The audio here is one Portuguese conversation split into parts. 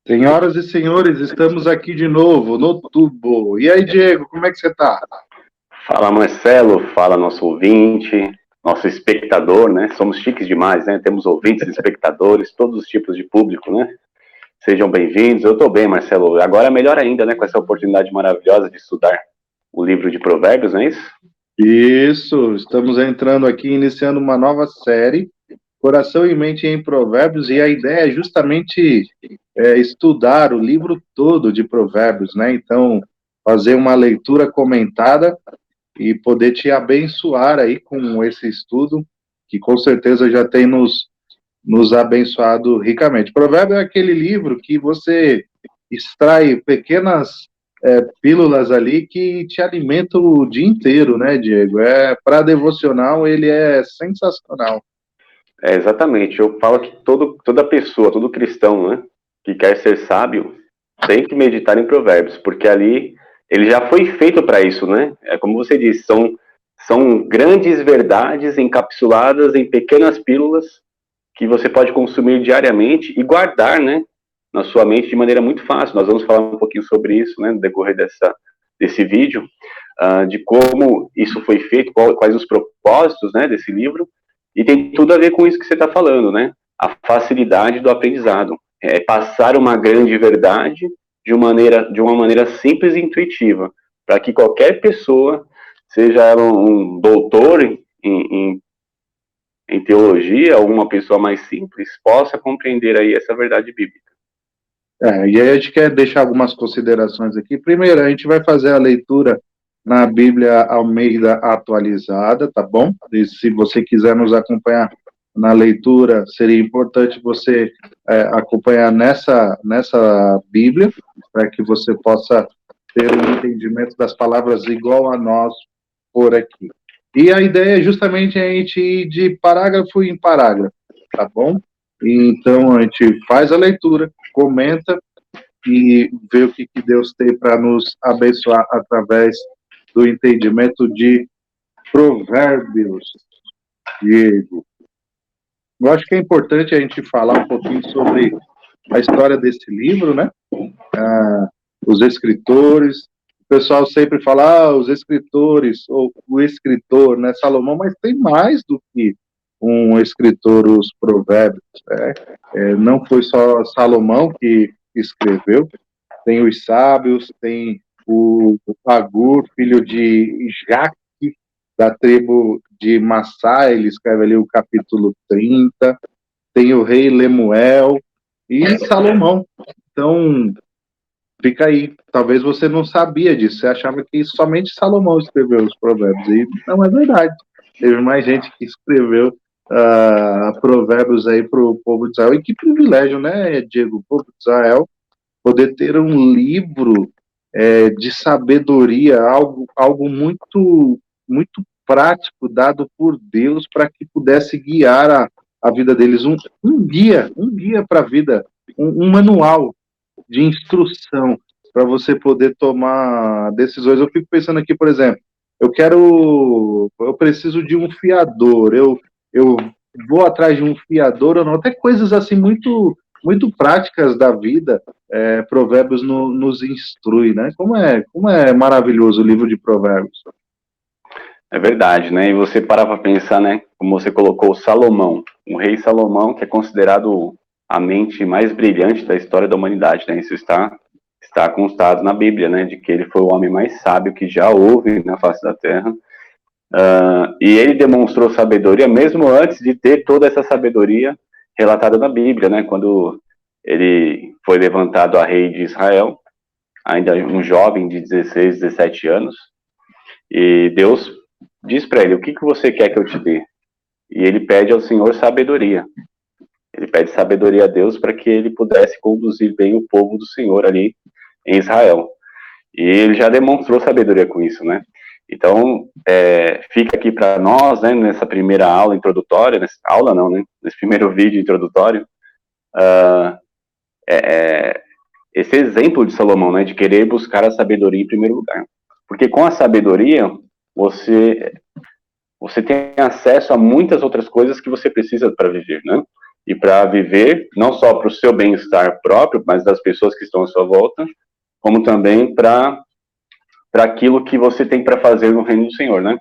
Senhoras e senhores, estamos aqui de novo no Tubo. E aí, Diego, como é que você tá? Fala, Marcelo, fala nosso ouvinte, nosso espectador, né? Somos chiques demais, né? Temos ouvintes, espectadores, todos os tipos de público, né? Sejam bem-vindos. Eu tô bem, Marcelo. Agora melhor ainda, né? Com essa oportunidade maravilhosa de estudar o livro de Provérbios, não é isso? Isso, estamos entrando aqui, iniciando uma nova série, Coração e Mente em Provérbios, e a ideia é justamente estudar o livro todo de Provérbios, né? Então, fazer uma leitura comentada e poder te abençoar aí com esse estudo, que com certeza já tem nos abençoado ricamente. Provérbio é aquele livro que você extrai pequenas pílulas ali que te alimentam o dia inteiro, né, Diego? Para devocional, ele é sensacional. Exatamente. Eu falo que toda pessoa, todo cristão, né? Que quer ser sábio, tem que meditar em Provérbios, porque ali ele já foi feito para isso, né? É como você disse, são grandes verdades encapsuladas em pequenas pílulas que você pode consumir diariamente e guardar, né, na sua mente de maneira muito fácil. Nós vamos falar um pouquinho sobre isso, né, no decorrer desse vídeo, de como isso foi feito, quais os propósitos, né, desse livro, e tem tudo a ver com isso que você está falando, né, a facilidade do aprendizado, passar uma grande verdade de uma maneira simples e intuitiva, para que qualquer pessoa, seja ela um doutor em teologia, ou uma pessoa mais simples, possa compreender aí essa verdade bíblica. E aí a gente quer deixar algumas considerações aqui. Primeiro, a gente vai fazer a leitura na Bíblia Almeida atualizada, tá bom? E se você quiser nos acompanhar na leitura, seria importante você acompanhar nessa Bíblia, para que você possa ter um entendimento das palavras igual a nós por aqui. E a ideia é justamente a gente ir de parágrafo em parágrafo, tá bom? Então a gente faz a leitura, comenta e vê o que Deus tem para nos abençoar através do entendimento de Provérbios, Diego. Eu acho que é importante a gente falar um pouquinho sobre a história desse livro, né? Os escritores. O pessoal sempre fala, os escritores, ou o escritor, né, Salomão, mas tem mais do que um escritor, os provérbios, né? Não foi só Salomão que escreveu, tem os sábios, tem o Agur, filho de Jaque, da tribo de Massá, ele escreve ali o capítulo 30, tem o rei Lemuel e Salomão. Então, fica aí. Talvez você não sabia disso, você achava que somente Salomão escreveu os provérbios, e não é verdade. Teve mais gente que escreveu provérbios aí para o povo de Israel, e que privilégio, né, Diego, o povo de Israel, poder ter um livro de sabedoria, algo muito, muito prático, dado por Deus, para que pudesse guiar a vida deles, um guia para a vida, um manual de instrução para você poder tomar decisões. Eu fico pensando aqui, por exemplo, eu preciso de um fiador, eu vou atrás de um fiador ou não, até coisas assim muito muito práticas da vida. Provérbios nos instrui, né? Como é maravilhoso o livro de Provérbios. É verdade, né? E você parar para pensar, né? Como você colocou Salomão, o rei Salomão, que é considerado a mente mais brilhante da história da humanidade, né? Isso está constado na Bíblia, né? De que ele foi o homem mais sábio que já houve na face da Terra. E ele demonstrou sabedoria mesmo antes de ter toda essa sabedoria relatada na Bíblia, né? Quando ele foi levantado a rei de Israel, ainda um jovem de 16, 17 anos, e Deus diz para ele: o que você quer que eu te dê? E ele pede ao Senhor sabedoria. Ele pede sabedoria a Deus para que ele pudesse conduzir bem o povo do Senhor ali em Israel. E ele já demonstrou sabedoria com isso, né? Então, fica aqui para nós, né, nessa primeira aula introdutória, nesse primeiro vídeo introdutório, esse exemplo de Salomão, né, de querer buscar a sabedoria em primeiro lugar. Porque com a sabedoria, você tem acesso a muitas outras coisas que você precisa para viver, né? e para viver, não só para o seu bem-estar próprio, mas das pessoas que estão à sua volta, como também para aquilo que você tem para fazer no reino do Senhor, né?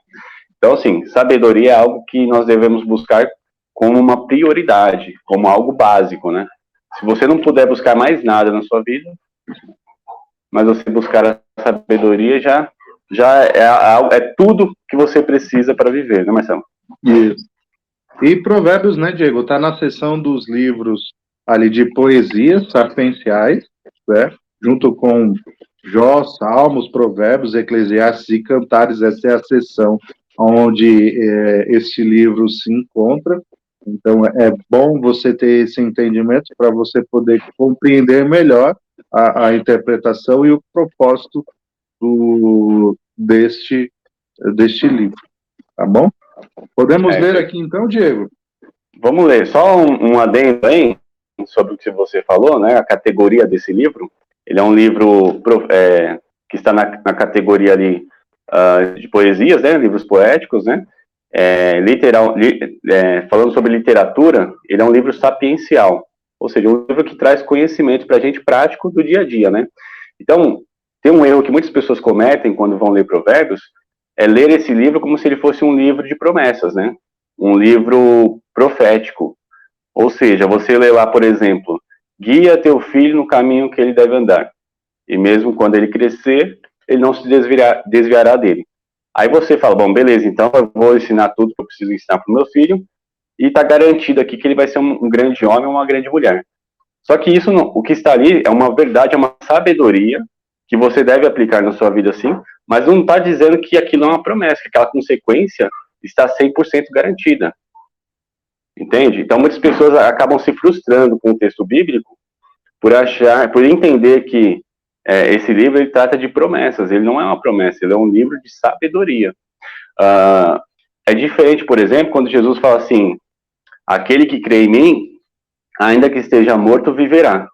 Então, assim, sabedoria é algo que nós devemos buscar como uma prioridade, como algo básico, né? Se você não puder buscar mais nada na sua vida, mas você buscar a sabedoria já é tudo que você precisa para viver, né, Marcelo? Isso. E Provérbios, né, Diego, está na seção dos livros ali de poesias sapienciais, né, junto com Jó, Salmos, Provérbios, Eclesiastes e Cantares. Essa é a seção onde este livro se encontra. Então, é bom você ter esse entendimento para você poder compreender melhor a interpretação e o propósito deste livro, tá bom? Podemos ler aqui então, Diego? Vamos ler. Só um adendo aí sobre o que você falou, né? A categoria desse livro. Ele é um livro que está na categoria ali de poesias, né? Livros poéticos, né? Falando sobre literatura, ele é um livro sapiencial, ou seja, um livro que traz conhecimento para a gente prático do dia a dia, né? Então, tem um erro que muitas pessoas cometem quando vão ler Provérbios, é ler esse livro como se ele fosse um livro de promessas, né? Um livro profético. Ou seja, você lê lá, por exemplo, guia teu filho no caminho que ele deve andar, e mesmo quando ele crescer, ele não se desviará dele. Aí você fala, bom, beleza, então eu vou ensinar tudo que eu preciso ensinar para o meu filho, e está garantido aqui que ele vai ser um grande homem ou uma grande mulher. Só que isso, o que está ali é uma verdade, é uma sabedoria que você deve aplicar na sua vida, sim, mas não está dizendo que aquilo é uma promessa, que aquela consequência está 100% garantida. Entende? Então, muitas pessoas acabam se frustrando com o texto bíblico por entender que esse livro ele trata de promessas. Ele não é uma promessa, ele é um livro de sabedoria. É diferente, por exemplo, quando Jesus fala assim: aquele que crê em mim, ainda que esteja morto, viverá.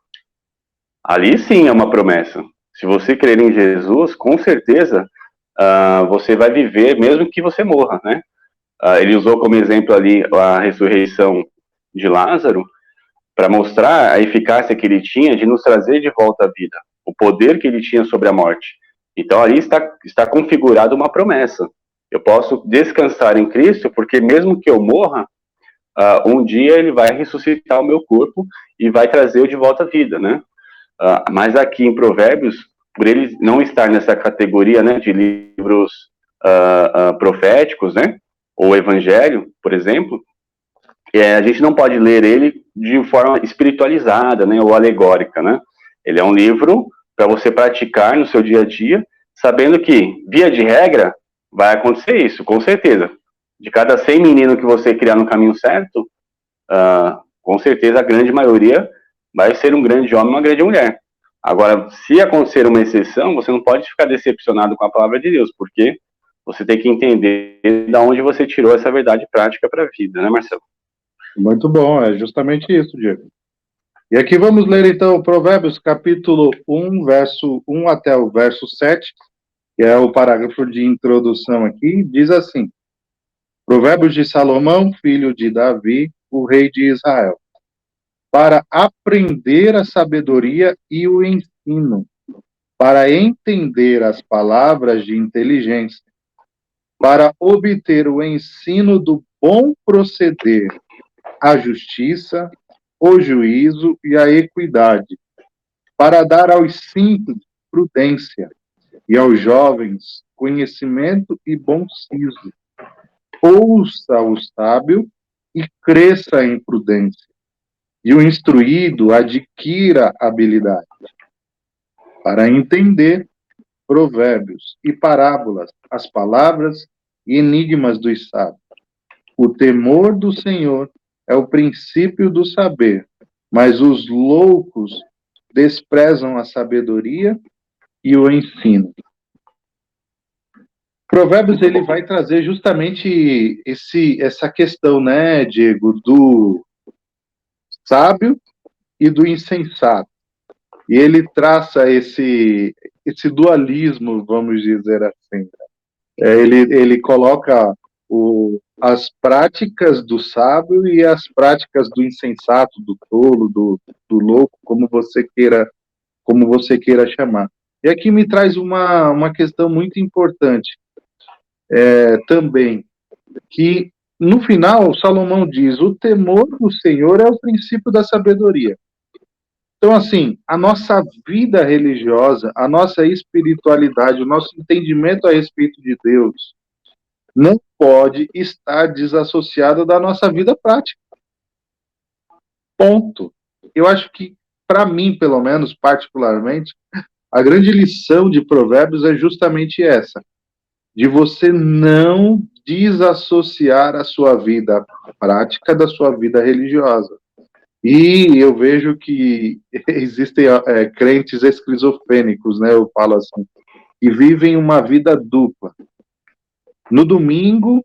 Ali sim é uma promessa. Se você crer em Jesus, com certeza você vai viver, mesmo que você morra, né? Ele usou como exemplo ali a ressurreição de Lázaro para mostrar a eficácia que ele tinha de nos trazer de volta à vida, o poder que ele tinha sobre a morte. Então ali está configurada uma promessa. Eu posso descansar em Cristo, porque mesmo que eu morra, um dia ele vai ressuscitar o meu corpo e vai trazer eu de volta à vida, né? Mas aqui em Provérbios, por ele não estar nessa categoria, né, de livros proféticos, né, ou Evangelho, por exemplo, a gente não pode ler ele de forma espiritualizada, né, ou alegórica, né? Ele é um livro para você praticar no seu dia a dia, sabendo que, via de regra, vai acontecer isso, com certeza. De cada 100 meninos que você criar no caminho certo, com certeza a grande maioria vai ser um grande homem, uma grande mulher. Agora, se acontecer uma exceção, você não pode ficar decepcionado com a palavra de Deus, porque você tem que entender de onde você tirou essa verdade prática para a vida, né, Marcelo? Muito bom, é justamente isso, Diego. E aqui vamos ler então Provérbios capítulo 1, verso 1 até o verso 7, que é o parágrafo de introdução aqui, diz assim: Provérbios de Salomão, filho de Davi, o rei de Israel, para aprender a sabedoria e o ensino, para entender as palavras de inteligência, para obter o ensino do bom proceder, a justiça, o juízo e a equidade, para dar aos simples prudência e aos jovens conhecimento e bom siso. Ouça o sábio e cresça em prudência, e o instruído adquira habilidade, para entender provérbios e parábolas, as palavras e enigmas dos sábios. O temor do Senhor é o princípio do saber, mas os loucos desprezam a sabedoria e o ensino. Provérbios ele vai trazer justamente essa questão, né, Diego, do sábio e do insensato. E ele traça esse dualismo, vamos dizer assim. Ele coloca as práticas do sábio e as práticas do insensato, do tolo, do louco, como você queira chamar. E aqui me traz uma questão muito importante também, que no final Salomão diz: o temor do Senhor é o princípio da sabedoria. Então, assim, a nossa vida religiosa, a nossa espiritualidade, o nosso entendimento a respeito de Deus não pode estar desassociado da nossa vida prática. Ponto. Eu acho que, para mim, pelo menos, particularmente, a grande lição de Provérbios é justamente essa, de você não desassociar a sua vida prática da sua vida religiosa. E eu vejo que existem crentes esquizofrênicos, né? Eu falo assim, que vivem uma vida dupla. No domingo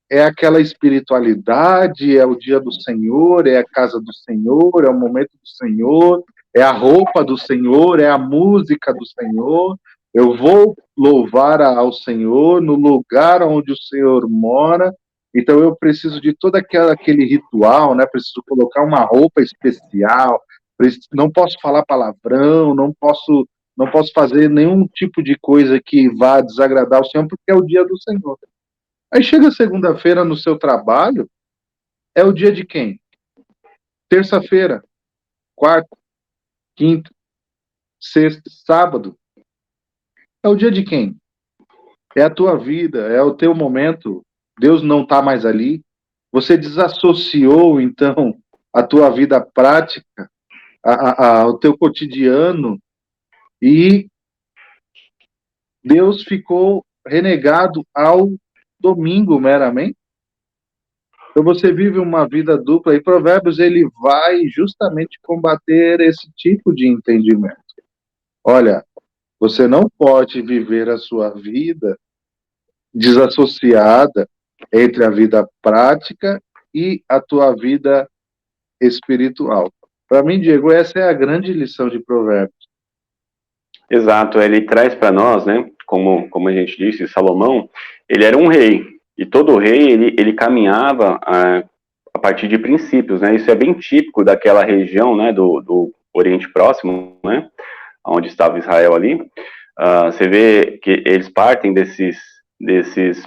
é aquela espiritualidade, é o dia do Senhor, é a casa do Senhor, é o momento do Senhor, é a roupa do Senhor, é a música do Senhor. Eu vou louvar ao Senhor no lugar onde o Senhor mora. Então eu preciso de todo aquele ritual, né? Preciso colocar uma roupa especial, não posso falar palavrão, não posso fazer nenhum tipo de coisa que vá desagradar o Senhor, porque é o dia do Senhor. Aí chega segunda-feira no seu trabalho, é o dia de quem? Terça-feira, quarta, quinta, sexta, sábado. É o dia de quem? É a tua vida, é o teu momento. Deus não está mais ali. Você desassociou, então, a tua vida prática, o teu cotidiano, e Deus ficou renegado ao domingo meramente. Então você vive uma vida dupla, e Provérbios ele vai justamente combater esse tipo de entendimento. Olha, você não pode viver a sua vida desassociada entre a vida prática e a tua vida espiritual. Para mim, Diego, essa é a grande lição de Provérbios. Exato, ele traz para nós, né, como a gente disse, Salomão, ele era um rei, e todo rei, ele caminhava a partir de princípios, né, isso é bem típico daquela região, né, do Oriente Próximo, né, onde estava Israel ali. Você vê que eles partem desses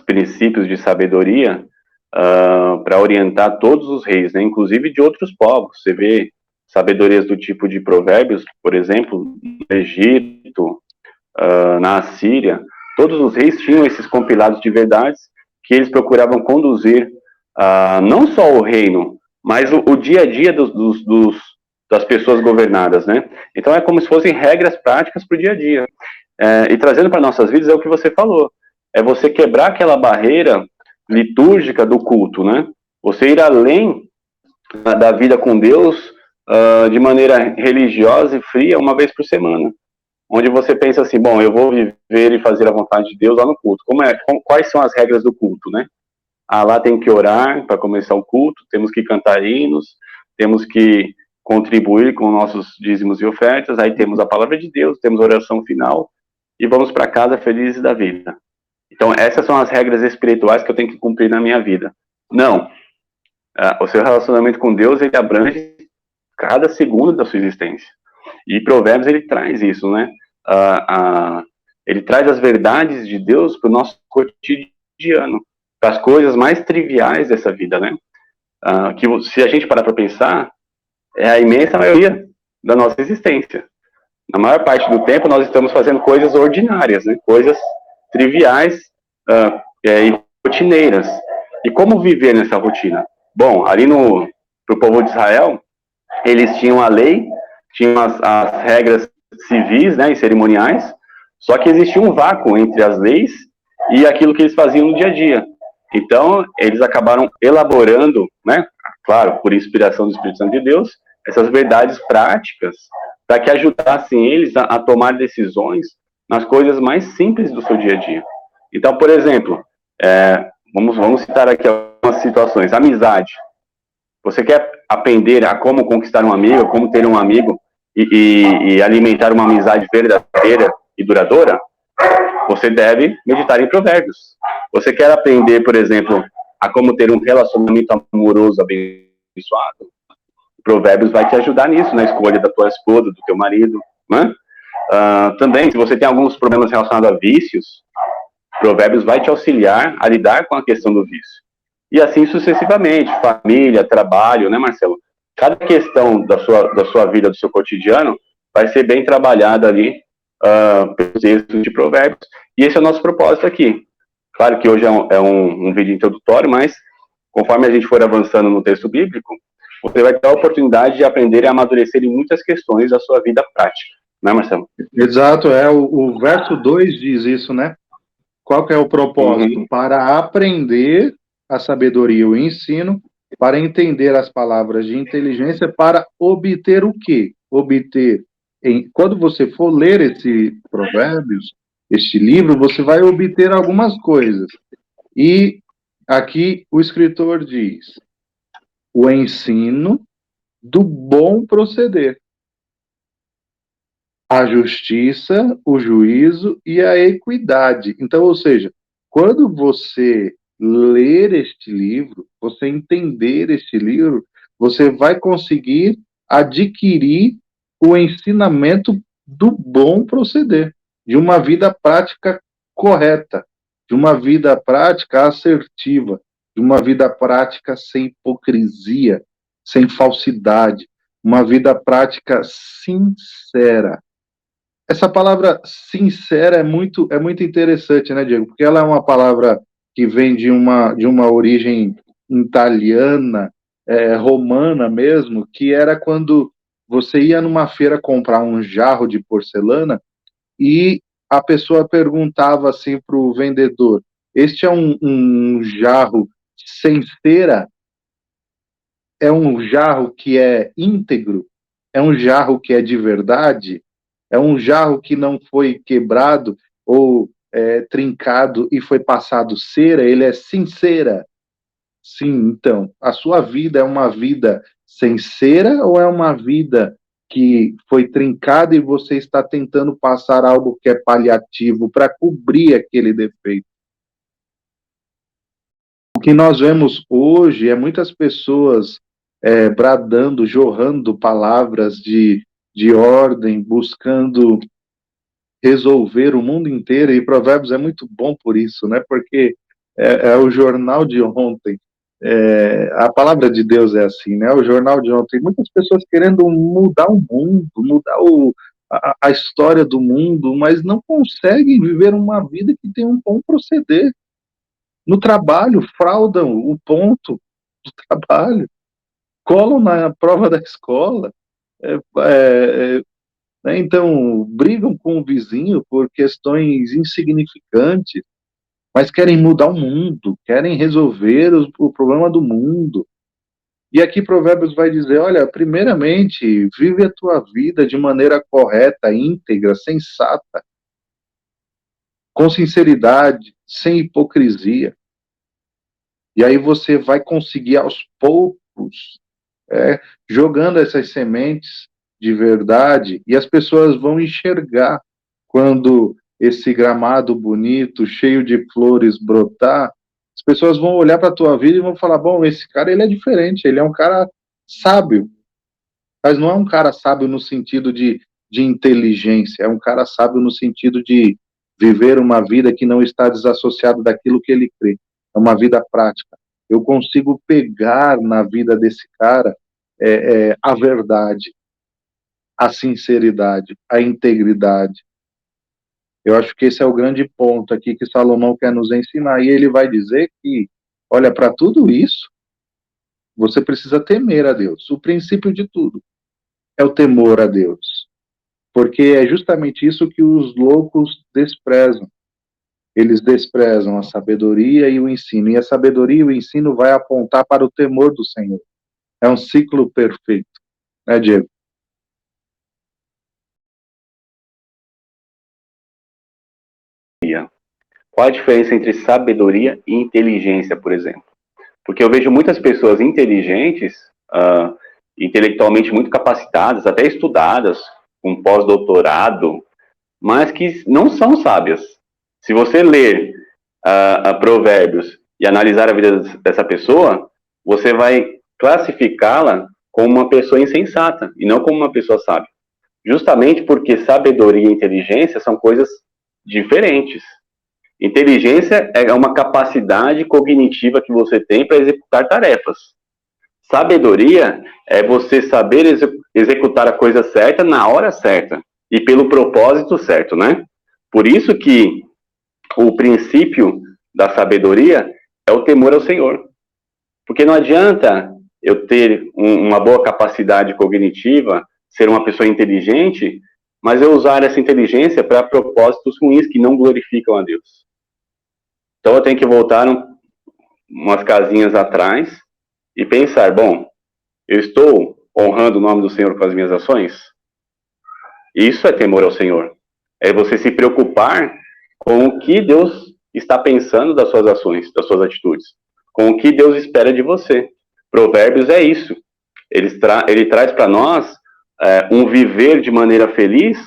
princípios de sabedoria para orientar todos os reis, né, inclusive de outros povos. Você vê sabedorias do tipo de Provérbios, por exemplo, no Egito, na Assíria, todos os reis tinham esses compilados de verdades que eles procuravam conduzir não só o reino, mas o dia a dia das pessoas governadas, né? Então é como se fossem regras práticas para o dia a dia. E trazendo para nossas vidas é o que você falou, é você quebrar aquela barreira litúrgica do culto, né? Você ir além da vida com Deus de maneira religiosa e fria uma vez por semana, onde você pensa assim, bom, eu vou viver e fazer a vontade de Deus lá no culto. Quais são as regras do culto, né? Lá tem que orar para começar o culto, temos que cantar hinos, temos que contribuir com nossos dízimos e ofertas, aí temos a palavra de Deus, temos a oração final e vamos para casa felizes da vida. Então essas são as regras espirituais que eu tenho que cumprir na minha vida. Não. O seu relacionamento com Deus, ele abrange cada segundo da sua existência. E Provérbios, ele traz isso, né? Ele traz as verdades de Deus para o nosso cotidiano, para as coisas mais triviais dessa vida, né? Que se a gente parar para pensar, é a imensa maioria da nossa existência. Na maior parte do tempo, nós estamos fazendo coisas ordinárias, né? Coisas triviais e rotineiras. E como viver nessa rotina? Bom, ali pro povo de Israel, eles tinham a lei, tinham as regras civis, né, e cerimoniais, só que existia um vácuo entre as leis e aquilo que eles faziam no dia a dia. Então, eles acabaram elaborando, né, claro, por inspiração do Espírito Santo de Deus, essas verdades práticas para que ajudassem eles a tomar decisões nas coisas mais simples do seu dia a dia. Então, por exemplo, vamos citar aqui algumas situações. Amizade. Você quer aprender a como conquistar um amigo, como ter um amigo e alimentar uma amizade verdadeira e duradoura? você deve meditar em provérbios. Você quer aprender, por exemplo, a como ter um relacionamento amoroso abençoado? Provérbios vai te ajudar nisso, na escolha da tua esposa, do teu marido, né? Também, se você tem alguns problemas relacionados a vícios, Provérbios vai te auxiliar a lidar com a questão do vício. E assim sucessivamente, família, trabalho, né, Marcelo? Cada questão da sua vida, do seu cotidiano, vai ser bem trabalhada ali pelos textos de Provérbios. E esse é o nosso propósito aqui. Claro que hoje é um vídeo introdutório, mas conforme a gente for avançando no texto bíblico, você vai ter a oportunidade de aprender e amadurecer em muitas questões da sua vida prática. Né, Marcelo? Exato, o verso 2 diz isso, né? Qual que é o propósito? Uhum. Para aprender a sabedoria e o ensino, para entender as palavras de inteligência, para obter o quê? Quando você for ler esse Provérbios, este livro, você vai obter algumas coisas. E aqui o escritor diz: o ensino do bom proceder, a justiça, o juízo e a equidade. Então, ou seja, quando você ler este livro, você entender este livro, você vai conseguir adquirir o ensinamento do bom proceder, de uma vida prática correta, de uma vida prática assertiva, de uma vida prática sem hipocrisia, sem falsidade, uma vida prática sincera. Essa palavra sincera é muito interessante, né, Diego? Porque ela é uma palavra que vem de uma origem italiana, romana mesmo, que era quando você ia numa feira comprar um jarro de porcelana e a pessoa perguntava assim para o vendedor: este é um jarro sem cera? É um jarro que é íntegro? É um jarro que é de verdade? É um jarro que não foi quebrado ou trincado e foi passado cera? Ele é sincera? Sim, então, a sua vida é uma vida sem cera ou é uma vida que foi trincada e você está tentando passar algo que é paliativo para cobrir aquele defeito? O que nós vemos hoje é muitas pessoas bradando, jorrando palavras de ordem, buscando resolver o mundo inteiro, e Provérbios é muito bom por isso, né? Porque é o jornal de ontem. A palavra de Deus é assim, né? O jornal de ontem. Muitas pessoas querendo mudar o mundo, mudar a história do mundo, mas não conseguem viver uma vida que tem um bom proceder. No trabalho, fraudam o ponto do trabalho, colam na prova da escola, né? Então, brigam com o vizinho por questões insignificantes, mas querem mudar o mundo, querem resolver o problema do mundo. E aqui Provérbios vai dizer: olha, primeiramente, vive a tua vida de maneira correta, íntegra, sensata, com sinceridade, sem hipocrisia. E aí você vai conseguir aos poucos, jogando essas sementes de verdade, e as pessoas vão enxergar quando esse gramado bonito, cheio de flores brotar. As pessoas vão olhar para a tua vida e vão falar: bom, esse cara ele é diferente, ele é um cara sábio, mas não é um cara sábio no sentido de inteligência, é um cara sábio no sentido de viver uma vida que não está desassociado daquilo que ele crê, é uma vida prática. Eu consigo pegar na vida desse cara a verdade, a sinceridade, a integridade. Eu acho que esse é o grande ponto aqui que Salomão quer nos ensinar. E ele vai dizer que, olha, para tudo isso, você precisa temer a Deus. O princípio de tudo é o temor a Deus. Porque é justamente isso que os loucos desprezam. Eles desprezam a sabedoria e o ensino. E a sabedoria e o ensino vai apontar para o temor do Senhor. É um ciclo perfeito. Né, Diego? Qual a diferença entre sabedoria e inteligência, por exemplo? Porque eu vejo muitas pessoas inteligentes, intelectualmente muito capacitadas, até estudadas, com pós-doutorado, mas que não são sábias. Se você ler Provérbios e analisar a vida dessa pessoa, você vai classificá-la como uma pessoa insensata e não como uma pessoa sábia. Justamente porque sabedoria e inteligência são coisas diferentes. Inteligência é uma capacidade cognitiva que você tem para executar tarefas. Sabedoria é você saber executar a coisa certa na hora certa e pelo propósito certo, né? Por isso que o princípio da sabedoria é o temor ao Senhor. Porque não adianta eu ter uma boa capacidade cognitiva, ser uma pessoa inteligente, mas eu usar essa inteligência para propósitos ruins que não glorificam a Deus. Então eu tenho que voltar umas casinhas atrás e pensar, bom, eu estou honrando o nome do Senhor com as minhas ações? Isso é temor ao Senhor. É você se preocupar com o que Deus está pensando das suas ações, das suas atitudes, com o que Deus espera de você. Provérbios é isso. Ele traz para nós um viver de maneira feliz,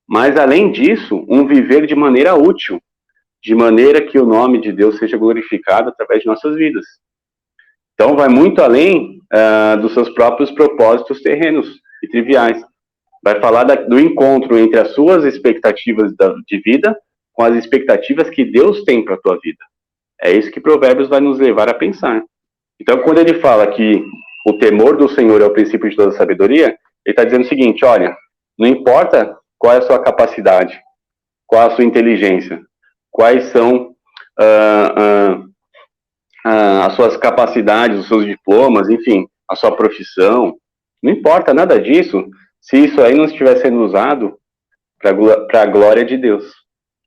mas além disso, um viver de maneira útil, de maneira que o nome de Deus seja glorificado através de nossas vidas. Então, vai muito além dos seus próprios propósitos terrenos e triviais. Vai falar do encontro entre as suas expectativas de vida com as expectativas que Deus tem para a tua vida. É isso que Provérbios vai nos levar a pensar. Então, quando ele fala que o temor do Senhor é o princípio de toda sabedoria, ele está dizendo o seguinte, olha, não importa qual é a sua capacidade, qual é a sua inteligência, quais são as suas capacidades, os seus diplomas, enfim, a sua profissão, não importa nada disso, se isso aí não estiver sendo usado para a glória de Deus.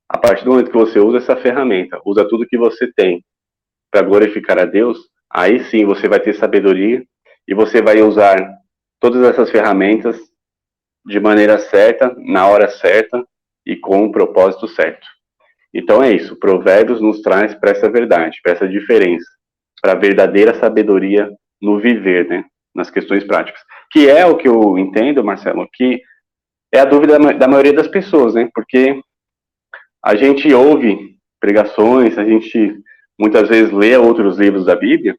A partir do momento que você usa essa ferramenta, usa tudo que você tem para glorificar a Deus, aí sim você vai ter sabedoria e você vai usar todas essas ferramentas de maneira certa, na hora certa e com o propósito certo. Então é isso, Provérbios nos traz para essa verdade, para essa diferença, para a verdadeira sabedoria no viver, né, nas questões práticas. Que é o que eu entendo, Marcelo, que é a dúvida da maioria das pessoas, né, porque a gente ouve pregações, a gente muitas vezes lê outros livros da Bíblia,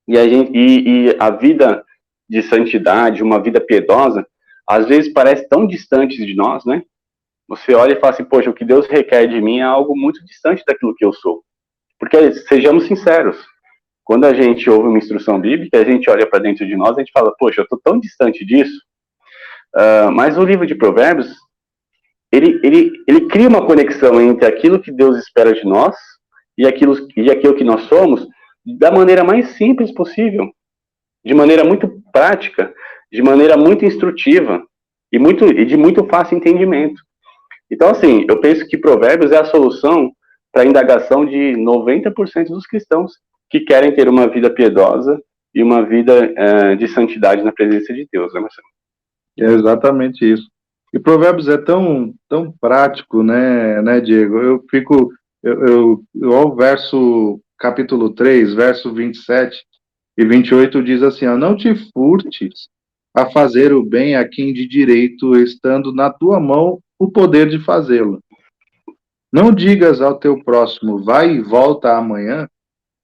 e a vida de santidade, uma vida piedosa, às vezes parece tão distante de nós, né? Você olha e fala assim, poxa, o que Deus requer de mim é algo muito distante daquilo que eu sou. Porque, sejamos sinceros, quando a gente ouve uma instrução bíblica, a gente olha para dentro de nós e a gente fala, poxa, eu estou tão distante disso. Mas o livro de Provérbios, ele cria uma conexão entre aquilo que Deus espera de nós e aquilo que nós somos da maneira mais simples possível, de maneira muito prática, de maneira muito instrutiva e de muito fácil entendimento. Então, assim, eu penso que Provérbios é a solução para a indagação de 90% dos cristãos que querem ter uma vida piedosa e uma vida de santidade na presença de Deus, né, Marcelo? É exatamente isso. E Provérbios é tão prático, né, Diego? O verso, capítulo 3, verso 27 e 28 diz assim, ó, não te furtes a fazer o bem a quem de direito, estando na tua mão o poder de fazê-lo. Não digas ao teu próximo, vai e volta amanhã,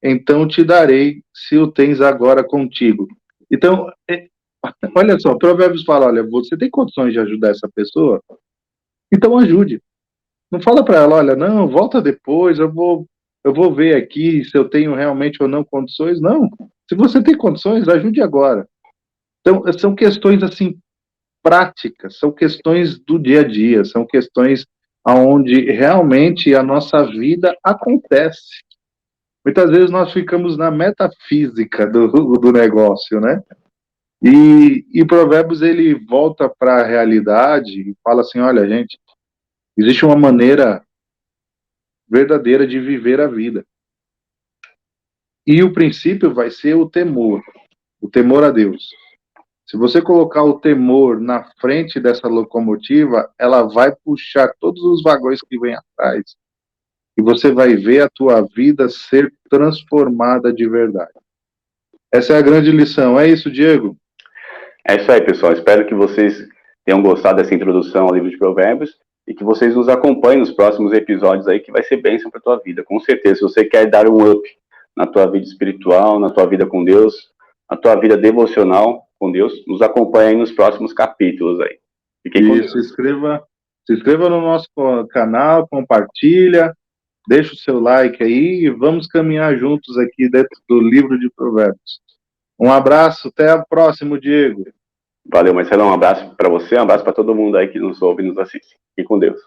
então te darei, se o tens agora contigo. Então, olha só, Provérbios fala, olha, você tem condições de ajudar essa pessoa? Então ajude. Não fala para ela, olha, não, volta depois, eu vou ver aqui se eu tenho realmente ou não condições. Não, se você tem condições, ajude agora. Então, são questões, assim, práticas, são questões do dia a dia, são questões onde realmente a nossa vida acontece. Muitas vezes nós ficamos na metafísica do negócio, né? E Provérbios, ele volta para a realidade e fala assim, olha, gente, existe uma maneira verdadeira de viver a vida. E o princípio vai ser o temor a Deus. Se você colocar o temor na frente dessa locomotiva, ela vai puxar todos os vagões que vêm atrás. E você vai ver a tua vida ser transformada de verdade. Essa é a grande lição. É isso, Diego? É isso aí, pessoal. Espero que vocês tenham gostado dessa introdução ao livro de Provérbios e que vocês nos acompanhem nos próximos episódios aí, que vai ser bênção para tua vida, com certeza. Se você quer dar um up na tua vida espiritual, na tua vida com Deus, na tua vida devocional com Deus, nos acompanhe aí nos próximos capítulos aí. Fiquem com Deus. Se inscreva no nosso canal, compartilha, deixa o seu like aí e vamos caminhar juntos aqui dentro do livro de Provérbios. Um abraço, até o próximo, Diego. Valeu, Marcelo, um abraço para você, um abraço para todo mundo aí que nos ouve e nos assiste. Fique com Deus.